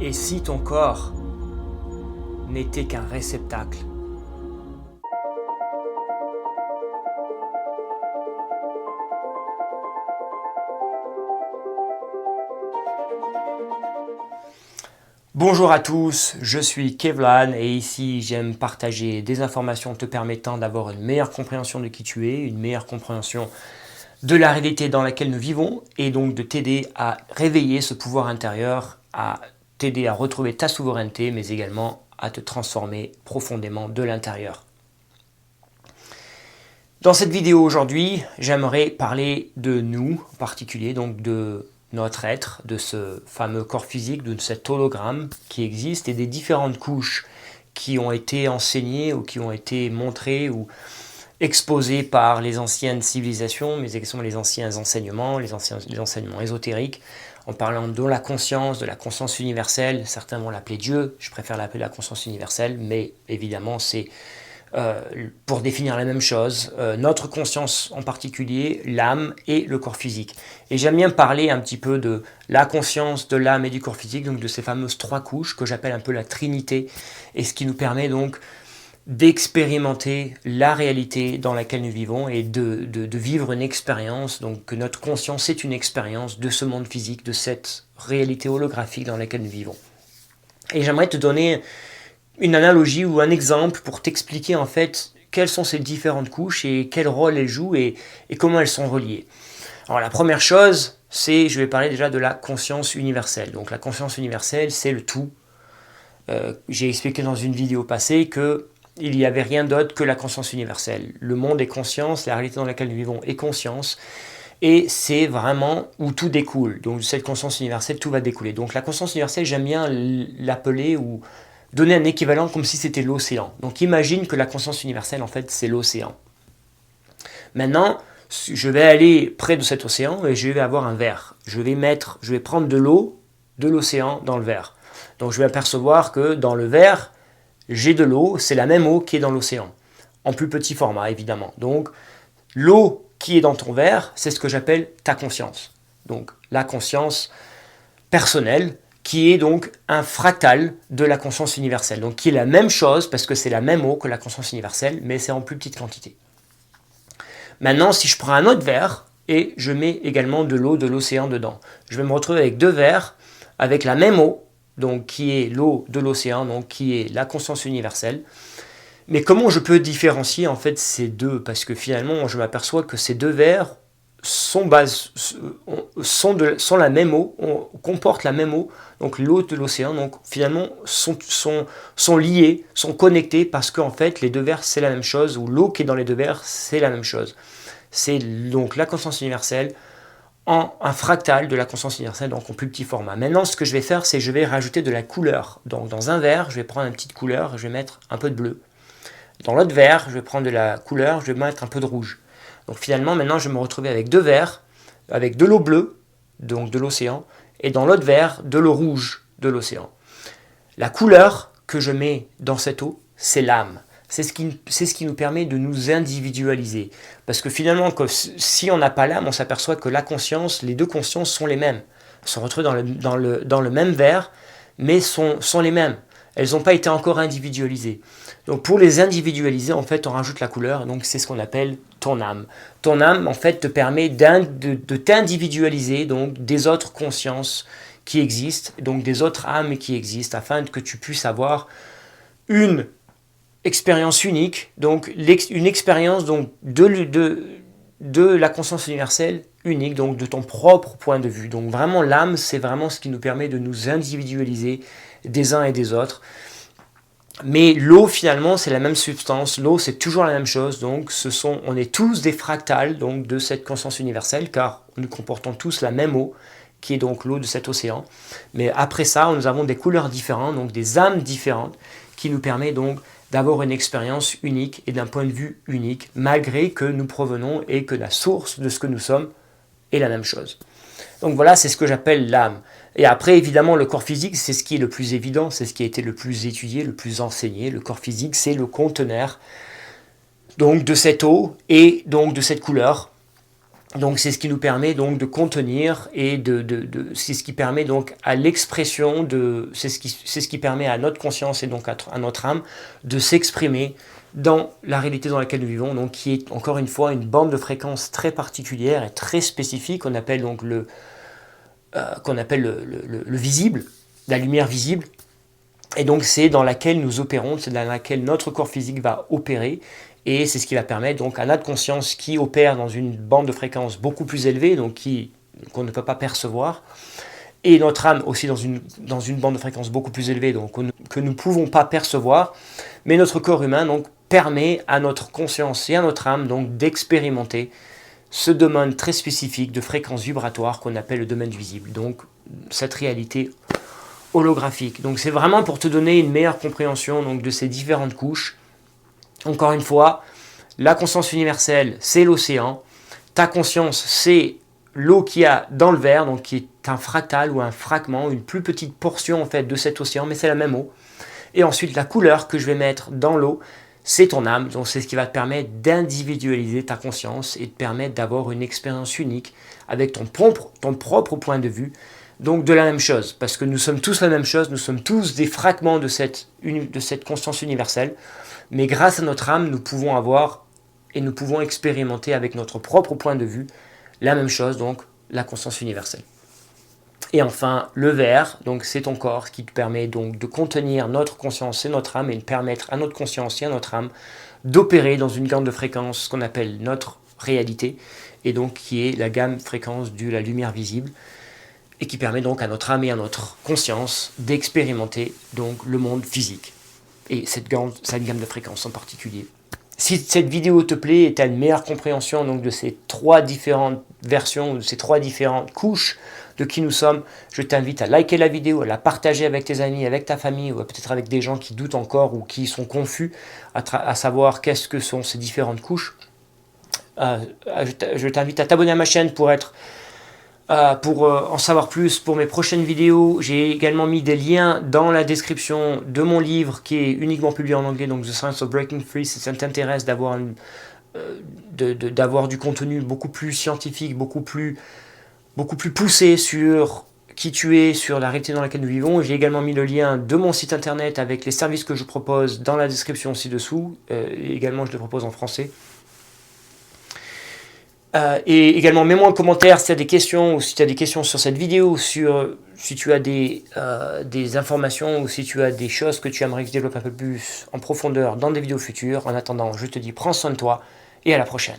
Et si ton corps n'était qu'un réceptacle? Bonjour à tous, je suis Kevlan et ici j'aime partager des informations te permettant d'avoir une meilleure compréhension de qui tu es, une meilleure compréhension de la réalité dans laquelle nous vivons et donc de t'aider à réveiller ce pouvoir intérieur, à t'aider à retrouver ta souveraineté mais également à te transformer profondément de l'intérieur. Dans cette vidéo aujourd'hui, j'aimerais parler de nous en particulier, donc de notre être, de ce fameux corps physique, de cet hologramme qui existe et des différentes couches qui ont été enseignées ou qui ont été montrées ou exposées par les anciennes civilisations, mais également les anciens enseignements, les enseignements ésotériques, en parlant de la conscience universelle. Certains vont l'appeler Dieu, je préfère l'appeler la conscience universelle, mais évidemment c'est pour définir la même chose, notre conscience en particulier, l'âme et le corps physique. Et j'aime bien parler un petit peu de la conscience, de l'âme et du corps physique, donc de ces fameuses trois couches que j'appelle un peu la trinité, et ce qui nous permet donc d'expérimenter la réalité dans laquelle nous vivons et de vivre une expérience, donc que notre conscience est une expérience de ce monde physique, de cette réalité holographique dans laquelle nous vivons. Et j'aimerais te donner une analogie ou un exemple pour t'expliquer en fait quelles sont ces différentes couches et quel rôle elles jouent et comment elles sont reliées. Alors la première chose, c'est, je vais parler déjà de la conscience universelle. Donc la conscience universelle, c'est le tout. J'ai expliqué dans une vidéo passée que il n'y avait rien d'autre que la conscience universelle. Le monde est conscience, la réalité dans laquelle nous vivons est conscience, et c'est vraiment où tout découle. Donc de cette conscience universelle, tout va découler. Donc la conscience universelle, j'aime bien l'appeler ou donner un équivalent comme si c'était l'océan. Donc imagine que la conscience universelle, en fait, c'est l'océan. Maintenant, je vais aller près de cet océan et je vais avoir un verre. Je vais prendre de l'eau de l'océan dans le verre. Donc je vais apercevoir que dans le verre, j'ai de l'eau, c'est la même eau qui est dans l'océan. En plus petit format, évidemment. Donc l'eau qui est dans ton verre, c'est ce que j'appelle ta conscience. Donc la conscience personnelle, qui est donc un fractal de la conscience universelle. Donc qui est la même chose, parce que c'est la même eau que la conscience universelle, mais c'est en plus petite quantité. Maintenant, si je prends un autre verre, et je mets également de l'eau de l'océan dedans, je vais me retrouver avec deux verres, avec la même eau, donc qui est l'eau de l'océan, donc qui est la conscience universelle. Mais comment je peux différencier en fait ces deux? Parce que finalement, je m'aperçois que ces deux verres sont la même eau, comportent la même eau, donc l'eau de l'océan, donc finalement sont liés, sont connectés parce qu'en fait les deux verres c'est la même chose, ou l'eau qui est dans les deux verres c'est la même chose. C'est donc la conscience universelle en un fractal de la conscience universelle, donc en plus petit format. Maintenant ce que je vais faire, c'est que je vais rajouter de la couleur. Donc dans un verre, je vais prendre une petite couleur, je vais mettre un peu de bleu. Dans l'autre verre, je vais prendre de la couleur, je vais mettre un peu de rouge. Donc finalement, maintenant, je vais me retrouver avec deux verres, avec de l'eau bleue, donc de l'océan, et dans l'autre verre, de l'eau rouge de l'océan. La couleur que je mets dans cette eau, c'est l'âme. C'est ce qui nous permet de nous individualiser. Parce que finalement, si on n'a pas l'âme, on s'aperçoit que la conscience, les deux consciences sont les mêmes. Elles sont retrouvées dans le même verre, mais sont les mêmes. Elles n'ont pas été encore individualisées. Donc pour les individualiser, en fait, on rajoute la couleur, donc c'est ce qu'on appelle ton âme. Ton âme, en fait, te permet de t'individualiser donc des autres consciences qui existent, donc des autres âmes qui existent, afin que tu puisses avoir une expérience unique, donc une expérience donc de la conscience universelle unique, donc de ton propre point de vue. Donc vraiment l'âme, c'est vraiment ce qui nous permet de nous individualiser des uns et des autres. Mais l'eau finalement c'est la même substance, l'eau c'est toujours la même chose, donc on est tous des fractales donc, de cette conscience universelle, car nous comportons tous la même eau, qui est donc l'eau de cet océan. Mais après ça, nous avons des couleurs différentes, donc des âmes différentes, qui nous permet donc d'avoir une expérience unique et d'un point de vue unique, malgré que nous provenons et que la source de ce que nous sommes est la même chose. Donc voilà, c'est ce que j'appelle l'âme. Et après, évidemment, le corps physique, c'est ce qui est le plus évident, c'est ce qui a été le plus étudié, le plus enseigné. Le corps physique, c'est le conteneur donc, de cette eau et donc de cette couleur. Donc c'est ce qui nous permet donc de contenir et c'est ce qui permet donc à l'expression c'est ce qui permet à notre conscience et donc à notre âme de s'exprimer dans la réalité dans laquelle nous vivons, donc qui est encore une fois une bande de fréquences très particulière et très spécifique qu'on appelle donc le visible, la lumière visible. Et donc c'est dans laquelle nous opérons, c'est dans laquelle notre corps physique va opérer. Et c'est ce qui va permettre donc à notre conscience qui opère dans une bande de fréquences beaucoup plus élevée, donc qu'on ne peut pas percevoir, et notre âme aussi dans une bande de fréquences beaucoup plus élevée, donc que nous ne pouvons pas percevoir, mais notre corps humain donc permet à notre conscience et à notre âme donc d'expérimenter ce domaine très spécifique de fréquences vibratoires qu'on appelle le domaine visible, donc cette réalité holographique. Donc c'est vraiment pour te donner une meilleure compréhension donc, de ces différentes couches. Encore une fois, la conscience universelle, c'est l'océan. Ta conscience, c'est l'eau qu'il y a dans le verre, donc qui est un fractal ou un fragment, une plus petite portion en fait de cet océan, mais c'est la même eau. Et ensuite, la couleur que je vais mettre dans l'eau, c'est ton âme. Donc c'est ce qui va te permettre d'individualiser ta conscience et te permettre d'avoir une expérience unique avec ton propre point de vue. Donc de la même chose, parce que nous sommes tous la même chose, nous sommes tous des fragments de cette conscience universelle. Mais grâce à notre âme, nous pouvons avoir et nous pouvons expérimenter avec notre propre point de vue la même chose, donc la conscience universelle. Et enfin, le verre, donc c'est ton corps qui te permet donc de contenir notre conscience et notre âme et de permettre à notre conscience et à notre âme d'opérer dans une gamme de fréquences qu'on appelle notre réalité et donc qui est la gamme fréquence de la lumière visible et qui permet donc à notre âme et à notre conscience d'expérimenter donc le monde physique. Et cette gamme de fréquences en particulier. Si cette vidéo te plaît et tu as une meilleure compréhension donc, de ces 3 différentes versions, de ces 3 différentes couches de qui nous sommes, je t'invite à liker la vidéo, à la partager avec tes amis, avec ta famille, ou peut-être avec des gens qui doutent encore ou qui sont confus à savoir qu'est-ce que sont ces différentes couches. Je t'invite à t'abonner à ma chaîne pour en savoir plus pour mes prochaines vidéos. J'ai également mis des liens dans la description de mon livre qui est uniquement publié en anglais, donc The Science of Breaking Free. Si ça t'intéresse d'avoir du contenu beaucoup plus scientifique, beaucoup plus poussé sur qui tu es, sur la réalité dans laquelle nous vivons. J'ai également mis le lien de mon site internet avec les services que je propose dans la description ci-dessous. Également, je les propose en français. Et également, mets-moi en commentaire si tu as des questions ou si tu as des questions sur cette vidéo, si tu as des informations ou si tu as des choses que tu aimerais que je développe un peu plus en profondeur dans des vidéos futures. En attendant, je te dis prends soin de toi et à la prochaine.